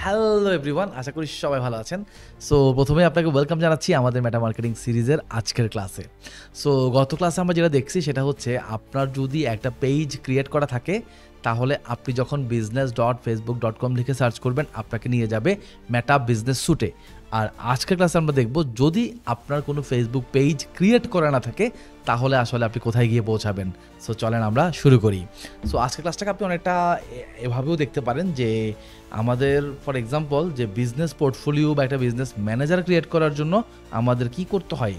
Hello everyone, আশা করি সবাই ভালো আছেন। সো প্রথমে আপনাকে ওয়েলকাম জানাচ্ছি আমাদের মেটা মার্কেটিং সিরিজের আজকের ক্লাসে। সো গত ক্লাসে আমরা যেটা দেখছি সেটা হচ্ছে আপনার যদি একটা পেজ ক্রিয়েট করা থাকে তাহলে আপনি যখন business.facebook.com লিখে সার্চ করবেন আপনাকে নিয়ে যাবে মেটা বিজনেস স্যুটে। আর আজকের ক্লাসে আমরা দেখব যদি আপনার কোনো ফেসবুক পেজ ক্রিয়েট করা না থাকে তাহলে আসলে আপনি কোথায় গিয়ে পৌঁছাবেন। সো চলেন আমরা শুরু করি। সো আজকের ক্লাসটাকে আপনি অনেকটা এভাবেও দেখতে পারেন যে আমাদের ফর এক্সাম্পল যে বিজনেস পোর্টফোলিও বা একটা বিজনেস ম্যানেজার ক্রিয়েট করার জন্য আমাদের কি করতে হয়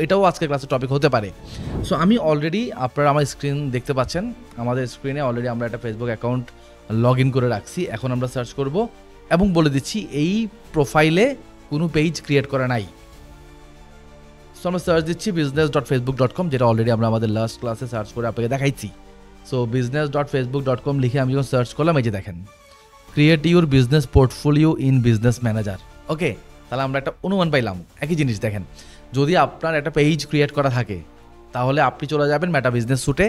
এটাও আজকের ক্লাসের টপিক হতে পারে। সো আমি অলরেডি আপনারা আমার স্ক্রিন দেখতে পাচ্ছেন, আমাদের স্ক্রিনে অলরেডি আমরা একটা ফেসবুক অ্যাকাউন্ট লগ ইন করে রাখছি। এখন আমরা সার্চ করব এবং বলে দিচ্ছি এই প্রোফাইলে কোনো পেজ ক্রিয়েট করা নাই। সো আমরা সার্চ দিচ্ছি business.facebook.com, যেটা অলরেডি আমরা আমাদের লাস্ট ক্লাসে সার্চ করে আপনাকে দেখাইছি। সো business.facebook.com লিখে আমি যখন সার্চ করলাম এই যে দেখেন create your business portfolio in business manager. Okay, তাহলে আমরা একটা অনুমান পাইলাম। একই জিনিস দেখেন, যদি আপনার একটা পেজ ক্রিয়েট করা থাকে তাহলে আপনি চলে যাবেন মেটা বিজনেস স্যুটে।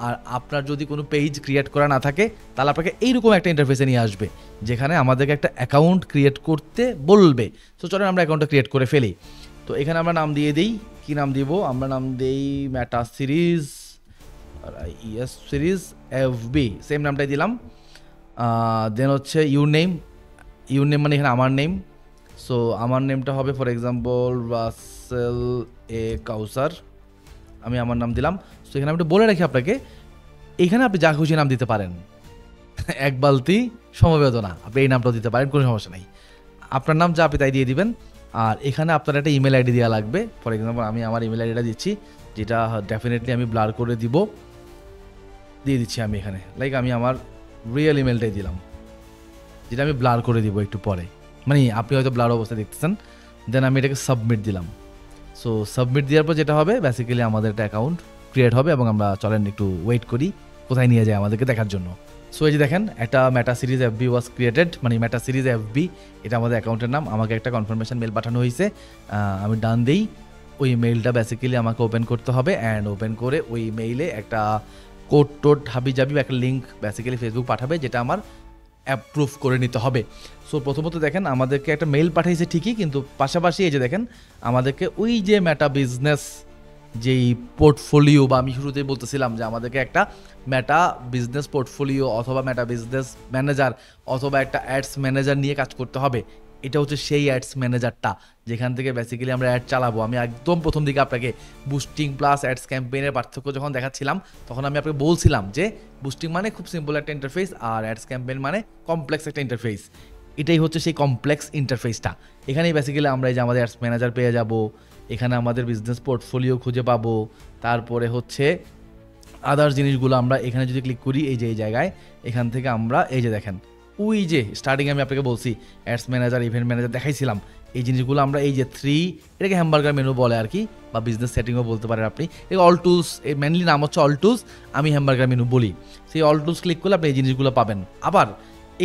আর আপনার যদি কোনো পেজ ক্রিয়েট করা না থাকে তাহলে আপনাকে এইরকম একটা ইন্টারফেসে নিয়ে আসবে যেখানে আমাদেরকে একটা অ্যাকাউন্ট ক্রিয়েট করতে বলবে। সো চলেন আমরা অ্যাকাউন্টটা ক্রিয়েট করে ফেলি। তো এখানে আমরা নাম দিয়ে দিই, কি নাম দিব? আমরা নাম দেই মেটা সিরিজ FB, সেম নামটাই দিলাম। দেন হচ্ছে ইউর নেম মানে এখানে আমার নেম। সো আমার নেমটা হবে ফর এক্সাম্পল রাসেল এ কাউসার, আমি আমার নাম দিলাম। সো এখানে আমি একটু বলে রাখি আপনাকে, এখানে আপনি যা খুশি নাম দিতে পারেন। এক বালতি সমবেদনা, আপনি এই নামটাও দিতে পারেন, কোনো সমস্যা নেই। আপনার নাম যা আপনি তাই দিয়ে দিবেন। আর এখানে আপনার একটা ইমেল আইডি দেওয়া লাগবে। ফর এক্সাম্পল আমি আমার ইমেল আইডিটা দিচ্ছি, যেটা ডেফিনেটলি আমি ব্লার করে দিয়ে দিচ্ছি আমি এখানে। লাইক আমি আমার রিয়েল ইমেলটাই দিলাম, যেটা আমি ব্লার করে দিব একটু পরে, মানে আপনি হয়তো ব্লার অবস্থায় দেখতেছেন। দেন আমি এটাকে সাবমিট দিলাম। সো সাবমিট দেওয়ার পর যেটা হবে বেসিক্যালি আমাদের একটা অ্যাকাউন্ট ক্রিয়েট হবে এবং আমরা চলেন একটু ওয়েট করি কোথায় নিয়ে যায় আমাদেরকে দেখার জন্য। সো এই যে দেখেন একটা মেটা সিরিজ FB ওয়াজ ক্রিয়েটেড, মানে মেটা সিরিজ FB এটা আমাদের অ্যাকাউন্টের নাম। আমাকে একটা কনফার্মেশন মেল পাঠানো হয়েছে, আমি ডান দেই। ওই মেইলটা বেসিক্যালি আমাকে ওপেন করতে হবে অ্যান্ড ওপেন করে ওই মেইলে একটা কোড হাবিজাবি একটা লিঙ্ক বেসিক্যালি ফেসবুক পাঠাবে, যেটা আমার অ্যাপ্রুভ করে নিতে হবে। সো প্রথমত দেখেন আমাদেরকে একটা মেইল পাঠিয়েছে ঠিকই, কিন্তু পাশাপাশি এই যে দেখেন আমাদেরকে ওই যে মেটা বিজনেস যেই পোর্টফোলিও, বা আমি শুরুতেই বলতেছিলাম যে আমাদেরকে একটা মেটা বিজনেস পোর্টফোলিও অথবা মেটা বিজনেস ম্যানেজার অথবা একটা অ্যাডস ম্যানেজার নিয়ে কাজ করতে হবে। এটা হচ্ছে সেই অ্যাডস ম্যানেজারটা যেখান থেকে বেসিক্যালি আমরা অ্যাড চালাবো। আমি একদম প্রথম দিকে আপনাকে বুস্টিং প্লাস অ্যাডস ক্যাম্পেইনের পার্থক্য যখন দেখাচ্ছিলাম তখন আমি আপনাকে বলছিলাম যে বুস্টিং মানে খুব সিম্পল একটা ইন্টারফেস আর অ্যাডস ক্যাম্পেইন মানে কমপ্লেক্স একটা ইন্টারফেস। এটাই হচ্ছে সেই কমপ্লেক্স ইন্টারফেসটা। এখানেই বেসিক্যালি আমরা এই যে আমাদের অ্যাডস ম্যানেজার পেয়ে যাব, এখানে আমাদের বিজনেস পোর্টফোলিও খুঁজে পাবো, তারপরে হচ্ছে আদার্স জিনিসগুলো আমরা এখানে যদি ক্লিক করি এই যে এই জায়গায়, এখান থেকে আমরা এই যে দেখেন ওই যে স্টার্টিংয়ে আমি আপনাকে বলছি অ্যাডস ম্যানেজার ইভেন্ট ম্যানেজার দেখাইছিলাম, এই জিনিসগুলো আমরা এই যে 3 এটাকে হ্যামবার্গার মেনু বলে আর কি, বা বিজনেস সেটিংও বলতে পারেন আপনি। এই অল টুলস, এই মেনলি নাম হচ্ছে অল টুলস, আমি হ্যামবার্গার মেনু বলি। সেই অল টুলস ক্লিক করলে আপনি এই জিনিসগুলো পাবেন। আবার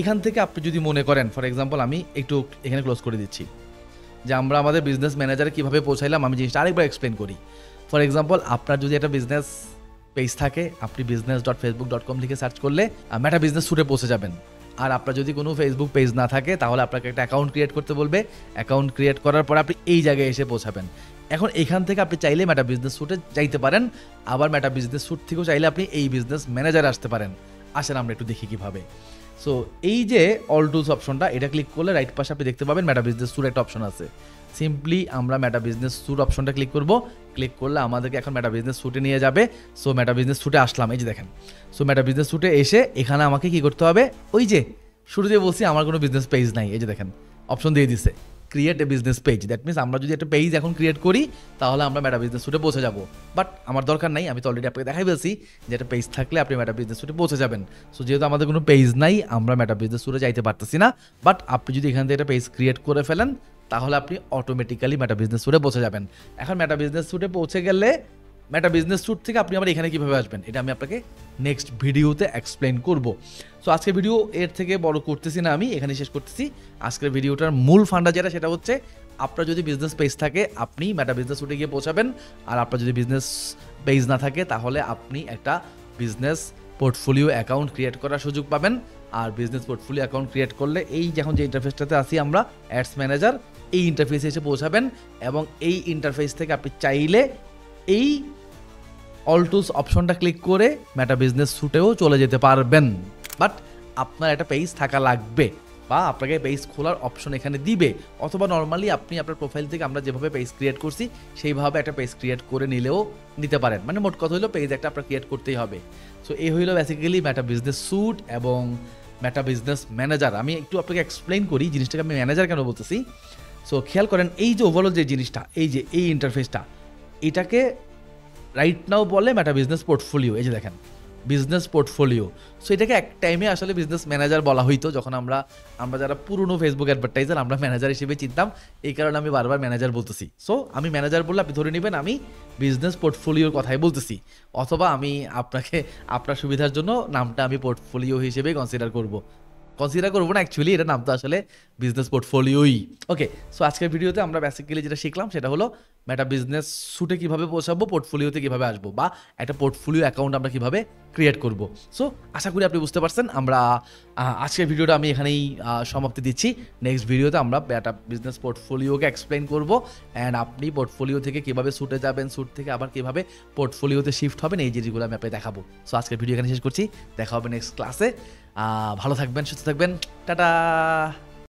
এখান থেকে আপনি যদি মনে করেন ফর এক্সাম্পল আমি একটু এখানে ক্লোজ করে দিচ্ছি যে আমরা আমাদের বিজনেস ম্যানেজারে কীভাবে পৌঁছাইলাম, আমি জিনিসটা আরেকবার এক্সপ্লেন করি। ফর এক্সাম্পল আপনার যদি একটা বিজনেস পেজ থাকে আপনি business.facebook.com লিখে সার্চ করলে মেটা বিজনেস স্যুটে পৌঁছে যাবেন। আর আপনার যদি কোনো ফেসবুক পেজ না থাকে তাহলে আপনাকে একটা অ্যাকাউন্ট ক্রিয়েট করতে বলবে। অ্যাকাউন্ট ক্রিয়েট করার পর আপনি এই জায়গায় এসে পৌঁছাবেন। এখন এখান থেকে আপনি চাইলে মেটা বিজনেস স্যুটে যাইতে পারেন, আবার মেটা বিজনেস স্যুট থেকেও চাইলে আপনি এই বিজনেস ম্যানেজারে আসতে পারেন। আসেন আমরা একটু দেখি কীভাবে। সো এই যে অল টুলস অপশনটা, এটা ক্লিক করলে রাইট পাশে আপনি দেখতে পাবেন মেটা বিজনেস স্যুট একটা অপশন আছে। সিম্পলি আমরা মেটা বিজনেস স্যুট অপশনটা ক্লিক করব। ক্লিক করলে আমাদেরকে এখন মেটা বিজনেস স্যুটে নিয়ে যাবে। সো মেটা বিজনেস স্যুটে আসলাম, এই যে দেখেন। সো মেটা বিজনেস স্যুটে এসে এখানে আমাকে কি করতে হবে, ওই যে শুরুতে বলছি আমার কোনো বিজনেস পেজ নাই, এই যে দেখেন অপশন দিয়ে দিছে create a business page. That means আমরা যদি একটা পেজ এখন ক্রিয়েট করি তাহলে আমরা মেটা বিজনেস স্যুটে পৌঁছে যাবো। বাট আমার দরকার নাই, আমি তো অলরেডি আপনাকে দেখাই ফেলছি যে একটা পেজ থাকলে আপনি মেটা বিজনেস স্যুটে পৌঁছে যাবেন। সো যেহেতু আমাদের কোনো পেজ নাই আমরা মেটা বিজনেস স্যুটে যাইতে পারতেছি না। বাট আপনি যদি এখান থেকে একটা পেজ ক্রিয়েট করে ফেলেন তাহলে আপনি অটোমেটিক্যালি মেটা বিজনেস স্যুটে পৌঁছে যাবেন। এখন মেটা বিজনেস স্যুটে পৌঁছে গেলে মেটা বিজনেস স্যুট থেকে আপনি আবার এখানে কীভাবে আসবেন এটা আমি আপনাকে নেক্সট ভিডিওতে এক্সপ্লেন করব। সো আজকের ভিডিও এর থেকে বড় করতেছি না, আমি এখানে শেষ করতেছি। আজকের ভিডিওটার মূল ফান্ডা যেটা সেটা হচ্ছে আপনার যদি বিজনেস পেজ থাকে আপনি মেটা বিজনেস স্যুটে গিয়ে পৌঁছাবেন। আর আপনার যদি বিজনেস পেজ না থাকে তাহলে আপনি একটা বিজনেস পোর্টফোলিও অ্যাকাউন্ট ক্রিয়েট করার সুযোগ পাবেন, আর বিজনেস পোর্টফোলিও অ্যাকাউন্ট ক্রিয়েট করলে এই যখন যে ইন্টারফেসটাতে আসি আমরা অ্যাডস ম্যানেজার, এই ইন্টারফেসে এসে পৌঁছাবেন এবং এই ইন্টারফেস থেকে আপনি চাইলে এই অল টুলস অপশনটা ক্লিক করে মেটা বিজনেস স্যুটেও চলে যেতে পারবেন। বাট আপনার একটা পেজ থাকা লাগবে বা আপনাকে পেজ খোলার অপশন এখানে দিবে, অথবা নর্মালি আপনি আপনার প্রোফাইল থেকে আমরা যেভাবে পেজ ক্রিয়েট করছি সেইভাবে একটা পেজ ক্রিয়েট করে নিলেও নিতে পারেন। মানে মোট কথা হলো পেজ একটা আপনার ক্রিয়েট করতেই হবে। সো এই হইলো বেসিক্যালি মেটা বিজনেস স্যুট এবং মেটা বিজনেস ম্যানেজার। আমি একটু আপনাকে এক্সপ্লেন করি জিনিসটাকে আমি ম্যানেজার কেন বলতেছি। সো খেয়াল করেন এই যে ওভারঅল যে জিনিসটা, এই যে এই ইন্টারফেসটা, এটাকে রাইট নাও বলে মেটা বিজনেস পোর্টফোলিও। এই যে দেখেন বিজনেস পোর্টফোলিও। সো এটাকে এক টাইমে আসলে বিজনেস ম্যানেজার বলা হইতো যখন আমরা যারা পুরনো ফেসবুক অ্যাডভার্টাইজার আমরা ম্যানেজার হিসেবে চিনতাম, এই কারণে আমি বারবার ম্যানেজার বলতেছি। সো আমি ম্যানেজার বললে আপনি ধরে নেবেন আমি বিজনেস পোর্টফোলিওর কথাই বলতেছি, অথবা আমি আপনাকে আপনার সুবিধার জন্য নামটা আমি পোর্টফোলিও হিসেবে কনসিডার করবো না, অ্যাকচুয়ালি এটা নাম তো আসলে বিজনেস পোর্টফোলিওই। ওকে, সো আজকের ভিডিওতে আমরা বেসিক্যালি যেটা শিখলাম সেটা হলো মেটা বিজনেস স্যুটে কীভাবে পৌঁছাবো, পোর্টফোলিওতে কীভাবে আসবো, বা একটা পোর্টফোলিও অ্যাকাউন্ট আমরা কীভাবে ক্রিয়েট করব। সো আশা করি আপনি বুঝতে পারছেন। আমরা আজকের ভিডিওটা আমি এখানেই সমাপ্তি দিচ্ছি। নেক্সট ভিডিওতে আমরা মেটা বিজনেস পোর্টফোলিওকে এক্সপ্লেন করবো, অ্যান্ড আপনি পোর্টফোলিও থেকে কীভাবে স্যুটে যাবেন, স্যুট থেকে আবার কীভাবে পোর্টফোলিওতে শিফট হবেন, এই জিনিসগুলো আমি আপনাকে দেখাবো। সো আজকের ভিডিও এখানে শেষ করছি, দেখা হবে নেক্সট ক্লাসে। ভালো থাকবেন, সুস্থ থাকবেন, টাটা।